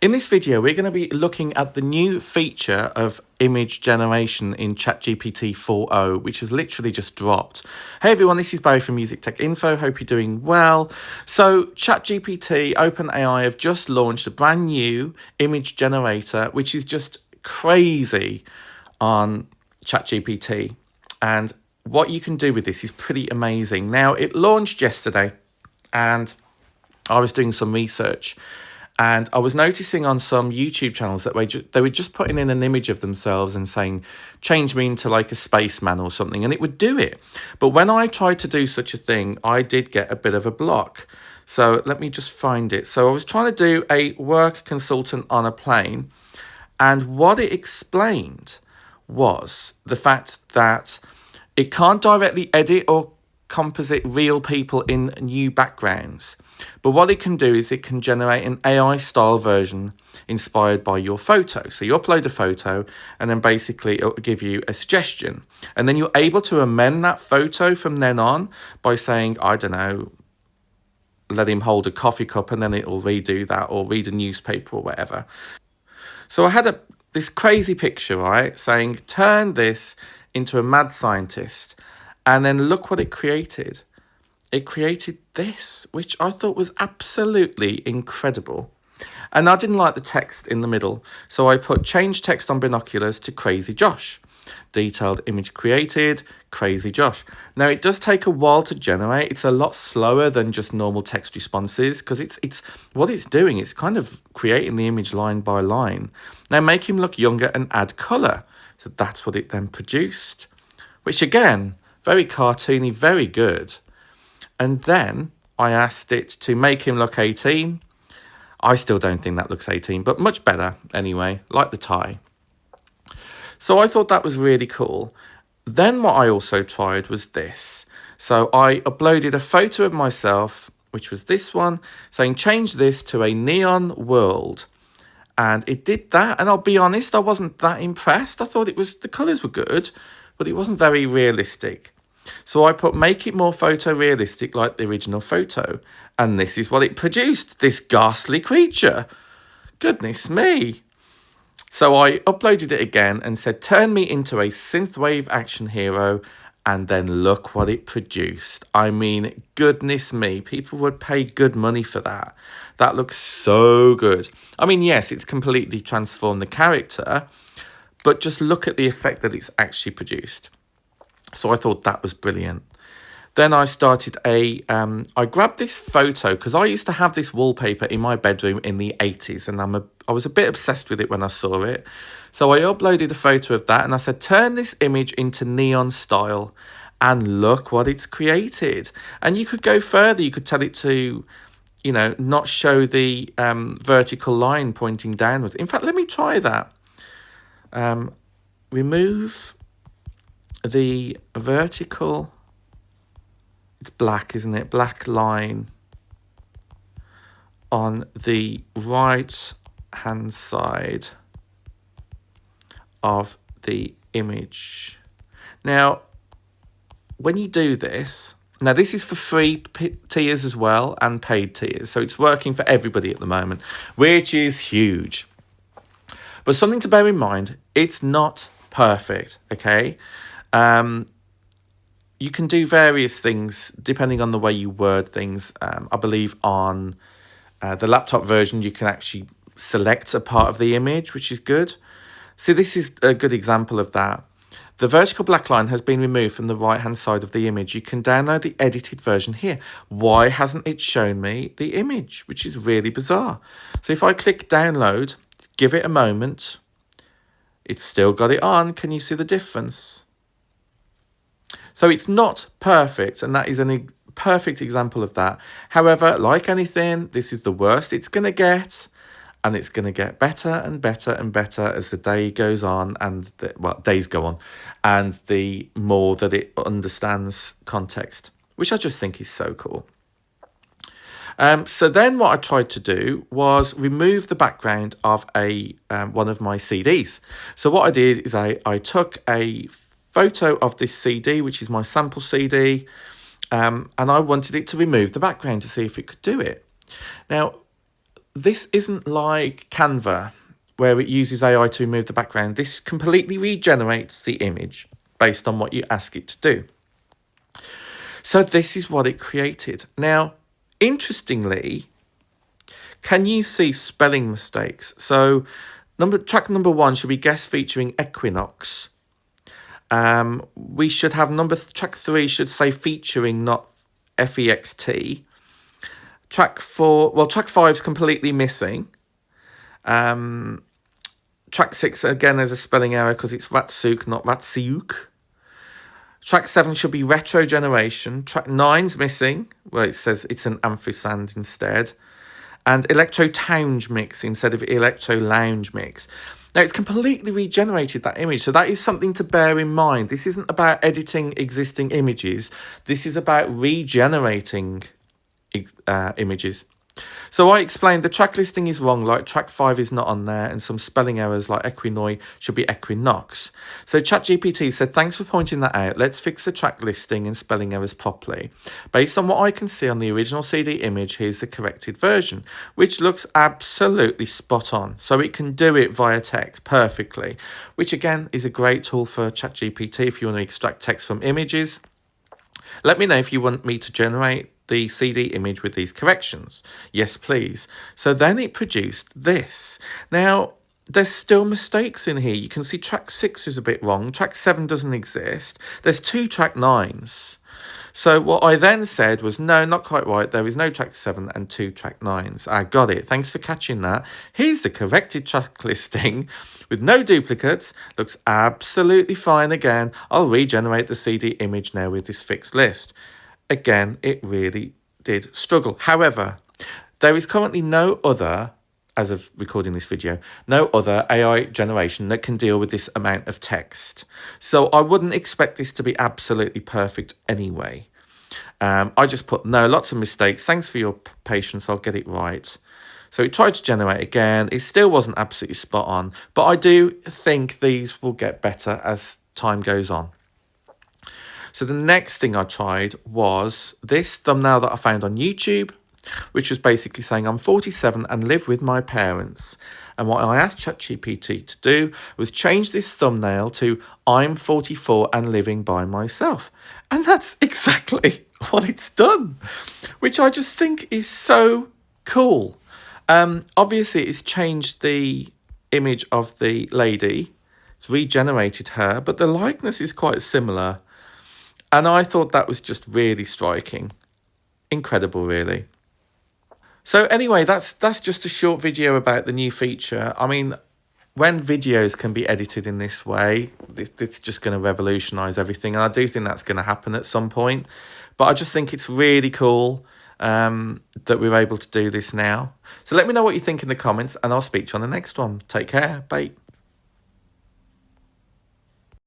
In this video, we're going to be looking at the new feature of image generation in ChatGPT 4.0, which has literally just dropped. Hey everyone, this is Barry from Music Tech Info. Hope you're doing well. So ChatGPT, OpenAI have just launched a brand new image generator, which is just crazy on ChatGPT. And what you can do with this is pretty amazing. Now, it launched yesterday and I was doing some research. And I was noticing on some YouTube channels that they were just putting in an image of themselves and saying, change me into like a spaceman or something, and it would do it. But when I tried to do such a thing, I did get a bit of a block. So let me just find it. So I was trying to do a work consultant on a plane, and what it explained was the fact that it can't directly edit or composite real people in new backgrounds. But what it can do is it can generate an AI style version inspired by your photo. So you upload a photo and then basically it'll give you a suggestion. And then you're able to amend that photo from then on by saying, I don't know, let him hold a coffee cup, and then it'll redo that, or read a newspaper or whatever. So I had this crazy picture, right, saying turn this into a mad scientist, and then look what it created. It created this, which I thought was absolutely incredible. And I didn't like the text in the middle, so I put change text on binoculars to Crazy Josh. Detailed image created, Crazy Josh. Now, it does take a while to generate. It's a lot slower than just normal text responses, because it's what it's doing. It's kind of creating the image line by line. Now, make him look younger and add colour. So that's what it then produced, which again, very cartoony, very good. And then I asked it to make him look 18. I still don't think that looks 18, but much better anyway, like the tie. So I thought that was really cool. Then what I also tried was this. So I uploaded a photo of myself, which was this one, saying change this to a neon world. And it did that. And I'll be honest, I wasn't that impressed. I thought the colours were good, but it wasn't very realistic. So I put make it more photorealistic like the original photo. And this is what it produced, this ghastly creature. Goodness me. So I uploaded it again and said, turn me into a synthwave action hero. And then look what it produced. I mean, goodness me, people would pay good money for that. That looks so good. I mean, yes, it's completely transformed the character, but just look at the effect that it's actually produced. So I thought that was brilliant. Then I started I grabbed this photo because I used to have this wallpaper in my bedroom in the 80s, and I was a bit obsessed with it when I saw it. So I uploaded a photo of that and I said, turn this image into neon style, and look what it's created. And you could go further. You could tell it to, you know, not show the vertical line pointing downwards. In fact, let me try that. Remove the vertical, it's black, isn't it? Black line on the right hand side of the image. Now, when you do this, now this is for free tiers as well and paid tiers, so it's working for everybody at the moment, which is huge. But something to bear in mind, it's not perfect, okay? You can do various things depending on the way you word things. I believe on the laptop version, you can actually select a part of the image, which is good. So this is a good example of that. The vertical black line has been removed from the right-hand side of the image. You can download the edited version here. Why hasn't it shown me the image, which is really bizarre? So if I click download, give it a moment, it's still got it on. Can you see the difference? So it's not perfect, and that is a perfect example of that. However, like anything, this is the worst it's going to get, and it's going to get better and better and better as the day goes on, and days go on, and the more that it understands context, which I just think is so cool. So then what I tried to do was remove the background of one of my CDs. So what I did is I took a photo of this CD, which is my sample CD, and I wanted it to remove the background to see if it could do it. Now, this isn't like Canva, where it uses AI to remove the background. This completely regenerates the image based on what you ask it to do. So this is what it created. Now, interestingly, can you see spelling mistakes? So track number 1 should be guest featuring equinox. We should have track 3 should say featuring, not FEXT. Track 5 is completely missing. Track 6, again, there's a spelling error because it's Ratsuk, not Ratsiuk. Track 7 should be retro generation. Track 9's missing, where it says it's an ampersand instead. And electro lounge mix instead of electro lounge mix. Now, it's completely regenerated that image, so that is something to bear in mind. This isn't about editing existing images. This is about regenerating images. So I explained the track listing is wrong, like track 5 is not on there, and some spelling errors like equinoi should be equinox. So ChatGPT said, thanks for pointing that out. Let's fix the track listing and spelling errors properly. Based on what I can see on the original CD image, here's the corrected version, which looks absolutely spot on. So it can do it via text perfectly, which again is a great tool for ChatGPT if you want to extract text from images. Let me know if you want me to generate the CD image with these corrections. Yes, please. So then it produced this. Now, there's still mistakes in here. You can see track 6 is a bit wrong. Track 7 doesn't exist. There's 2 track 9s. So what I then said was, no, not quite right. There is no track 7 and 2 track 9s. I got it. Thanks for catching that. Here's the corrected track listing with no duplicates. Looks absolutely fine again. I'll regenerate the CD image now with this fixed list. Again, it really did struggle. However, there is currently no other, as of recording this video, no other AI generation that can deal with this amount of text. So I wouldn't expect this to be absolutely perfect anyway. I just put no, lots of mistakes. Thanks for your patience. I'll get it right. So it tried to generate again. It still wasn't absolutely spot on, but I do think these will get better as time goes on. So the next thing I tried was this thumbnail that I found on YouTube, which was basically saying I'm 47 and live with my parents. And what I asked ChatGPT to do was change this thumbnail to I'm 44 and living by myself. And that's exactly what it's done, which I just think is so cool. Obviously, it's changed the image of the lady. It's regenerated her, but the likeness is quite similar. And I thought that was just really striking. Incredible, really. So anyway, that's just a short video about the new feature. I mean, when videos can be edited in this way, it's just going to revolutionise everything. And I do think that's going to happen at some point. But I just think it's really cool that we're able to do this now. So let me know what you think in the comments, and I'll speak to you on the next one. Take care. Bye.